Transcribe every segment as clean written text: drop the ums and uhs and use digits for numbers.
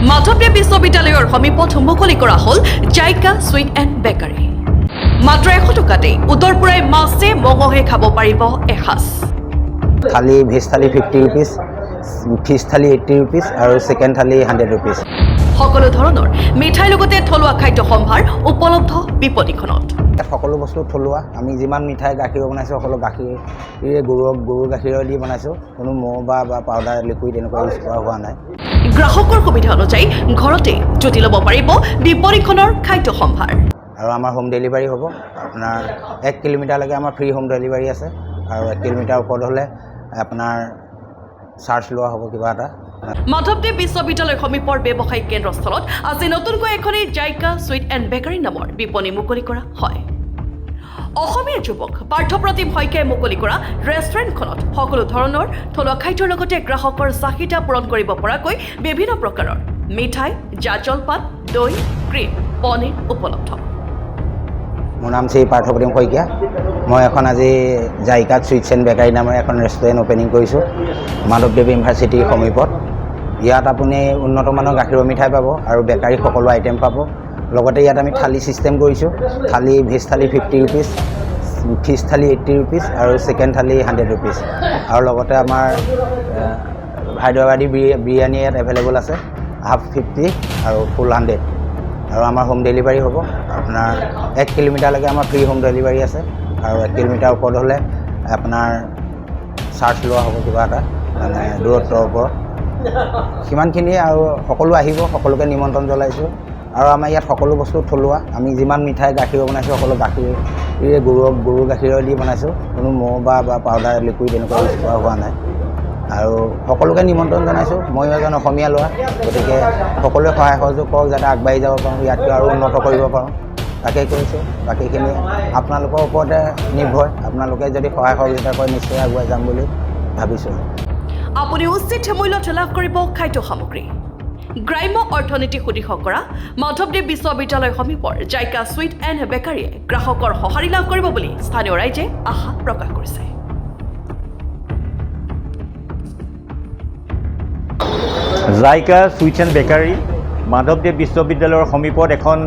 মাধৱদেৱ বিশ্ববিদ্যালয়ৰ সমীপত মুকলি কৰা হ'ল জাইকা সুইট এণ্ড বেকাৰী। মাত্ৰ 100 টকাতেই উত্তৰপুৰাই মাছে মঙহে খাব পাৰিব এসাঁজ। থালি ভেজ থালি 50 रुपीस, ফিছ থালি 80 रुपीस আৰু সেকেন্ড থালি 100 रुपीस। সকলো ধৰণৰ মিঠাইৰ লগতে থলুৱা খাদ্য সম্ভাৰ উপলব্ধ বিপণীখনত। সকলো বস্তু থলুৱা, আমি যিমান মিঠাই গাখীৰ বনাইছোঁ সকলো গাখীৰে গৰুৰ গাখীৰে দি বনাইছোঁ, কোনো মৌ বা পাউডাৰ লিকুইড এনেকুৱা ইউজ কৰা হোৱা নাই। গ্ৰাহকৰ সুবিধা অনুযায়ী ঘৰতে জুতি ল'ব পাৰিব বিপণীখনৰ খাদ্য সম্ভাৰ। আৰু আমাৰ হোম ডেলিভাৰী হ'ব, আপোনাৰ 1 কিলোমিটাৰলৈকে আমাৰ ফ্ৰী হোম ডেলিভাৰী আছে, আৰু 1 কিলোমিটাৰ ওপৰত হ'লে আপোনাৰ চাৰ্জ লোৱা হ'ব কিবা এটা। মাধৱদেৱ বিশ্ববিদ্যালয়ৰ সমীপৰ ব্যৱসায়িক কেন্দ্ৰস্থলত আজি নতুনকৈ এখন জাইকা সুইট এণ্ড বেকাৰী নামৰ বিপণী মুকলি কৰা হয়। অসমীয়া যুৱক পাৰ্থপ্ৰতিম শইকীয়াই মুকলি কৰা ৰেষ্টুৰেণ্টখনত সকলো ধৰণৰ থলুৱা খাদ্যৰ লগতে গ্ৰাহকৰ চাহিদা পূৰণ কৰিব পৰাকৈ বিভিন্ন প্ৰকাৰৰ মিঠাই, জা জলপান, দৈ, ক্ৰীম, পনীৰ উপলব্ধ। মোৰ নাম শ্ৰী পাৰ্থপ্ৰতিম শইকীয়া। মই এখন আজি জাইকা সুইটছ এণ্ড বেকাৰী নামৰ এখন ৰেষ্টুৰেণ্ট অ'পেনিং কৰিছোঁ মাধৱদেৱ ইউনিভাৰ্চিটিৰ সমীপত। ইয়াত আপুনি উন্নত মানৰ গাখীৰৰ মিঠাই পাব আৰু বেকাৰী সকলো আইটেম পাব। লগতে ইয়াত আমি থালি ছিষ্টেম কৰিছোঁ, থালি ভেজ থালি 50 रुपीस, ফিছ থালি 80 रुपीस আৰু সেকেন্ড থালি 100 रुपीस। আৰু লগতে আমাৰ হায়দৰাবাদী বিৰিয়ানী ইয়াত এভেইলেবল আছে, হাফ 50 আৰু ফুল 100। আৰু আমাৰ হোম ডেলিভাৰী হ'ব, আপোনাৰ 1 কিলোমিটাৰলৈকে আমাৰ ফ্ৰী হোম ডেলিভাৰী আছে, আৰু 1 কিলোমিটাৰ ওপৰত হ'লে আপোনাৰ চাৰ্জ লোৱা হ'ব কিবা এটা, মানে দূৰত্বৰ ওপৰত। সিমানখিনিয়ে, আৰু সকলো আহিব, সকলোকে নিমন্ত্ৰণ জনাইছোঁ। আৰু আমাৰ ইয়াত সকলো বস্তু থলুৱা, আমি যিমান মিঠাই গাখীৰ বনাইছোঁ সকলো গাখীৰে গৰুৰ গাখীৰে দি বনাইছোঁ, কোনো মৌ বা পাউডাৰ লিকুইড এনেকুৱা ইউজ কৰা হোৱা নাই। আৰু সকলোকে নিমন্ত্ৰণ জনাইছোঁ। ময়ো এজন অসমীয়া ল'ৰা, গতিকে সকলোৱে সহায় সহযোগ কৰক যাতে আগবাঢ়ি যাব পাৰোঁ, ইয়াতকৈ আৰু উন্নত কৰিব পাৰোঁ, তাকেই কৰিছোঁ। বাকীখিনি আপোনালোকৰ ওপৰতে নিৰ্ভৰ, আপোনালোকে যদি সহায় সহযোগিতা কৰে নিশ্চয় আগুৱাই যাম বুলি ভাবিছোঁ। আপুনি উচিত মূল্যত লাভ কৰিব খাদ্য সামগ্ৰী। গ্ৰাম্য অৰ্থনীতি সুদৃঢ় কৰা মাধৱদেৱ বিশ্ববিদ্যালয়ৰ সমীপৰ জাইকা সুইট এণ্ড বেকাৰীয়ে গ্ৰাহকৰ সঁহাৰি লাভ কৰিব বুলি স্থানীয় ৰাইজে আশা প্ৰকাশ কৰিছে। জাইকা সুইটছ এণ্ড বেকাৰী মাধৱদেৱ বিশ্ববিদ্যালয়ৰ সমীপত এখন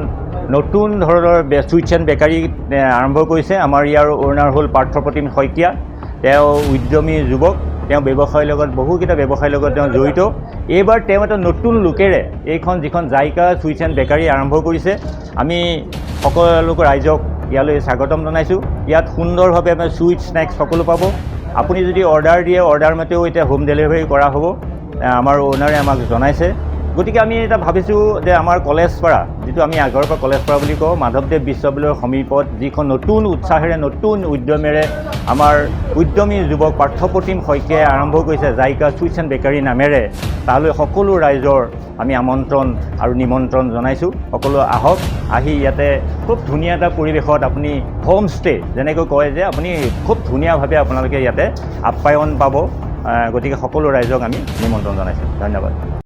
নতুন ধৰণৰ সুইটছ এণ্ড বেকাৰী আৰম্ভ কৰিছে। আমাৰ ইয়াৰ অ'নাৰ হ'ল পাৰ্থপ্ৰতিম শইকীয়া। তেওঁ উদ্যমী যুৱক, তেওঁ ব্যৱসায়ৰ লগত বহুকেইটা ব্যৱসায়ৰ লগত তেওঁ জড়িত। এইবাৰ তেওঁ এটা নতুন লুকেৰে যিখন জাইকা সুইটছ এণ্ড বেকাৰী আৰম্ভ কৰিছে। আমি সকলো ৰাইজক ইয়ালৈ স্বাগতম জনাইছোঁ। ইয়াত সুন্দৰভাৱে আমাৰ সুইট স্নেক্স সকলো পাব। আপুনি যদি অৰ্ডাৰ দিয়ে, অৰ্ডাৰ মতেও এতিয়া হোম ডেলিভাৰী কৰা হ'ব, আমাৰ অ'নাৰে আমাক জনাইছে। গতিকে আমি এটা ভাবিছোঁ যে আমাৰ কলেজপাৰা, যিটো আমি আগৰ পৰা কলেজপাৰা বুলি কওঁ, মাধৱদেৱ বিশ্ববিদ্যালয়ৰ সমীপত যিখন নতুন উৎসাহেৰে নতুন উদ্যমেৰে আমাৰ উদ্যমী যুৱক পাৰ্থপ্ৰতিম শইকীয়াই আৰম্ভ কৰিছে জাইকা সুইটছ এণ্ড বেকাৰী নামেৰে, তালৈ সকলো ৰাইজৰ আমি আমন্ত্ৰণ আৰু নিমন্ত্ৰণ জনাইছোঁ। সকলো আহক, আহি ইয়াতে খুব ধুনীয়া এটা পৰিৱেশত আপুনি হোম ষ্টে যেনেকৈ কয় যে আপুনি খুব ধুনীয়াভাৱে আপোনালোকে ইয়াতে আপ্যায়ন পাব। গতিকে সকলো ৰাইজক আমি নিমন্ত্ৰণ জনাইছোঁ। ধন্যবাদ।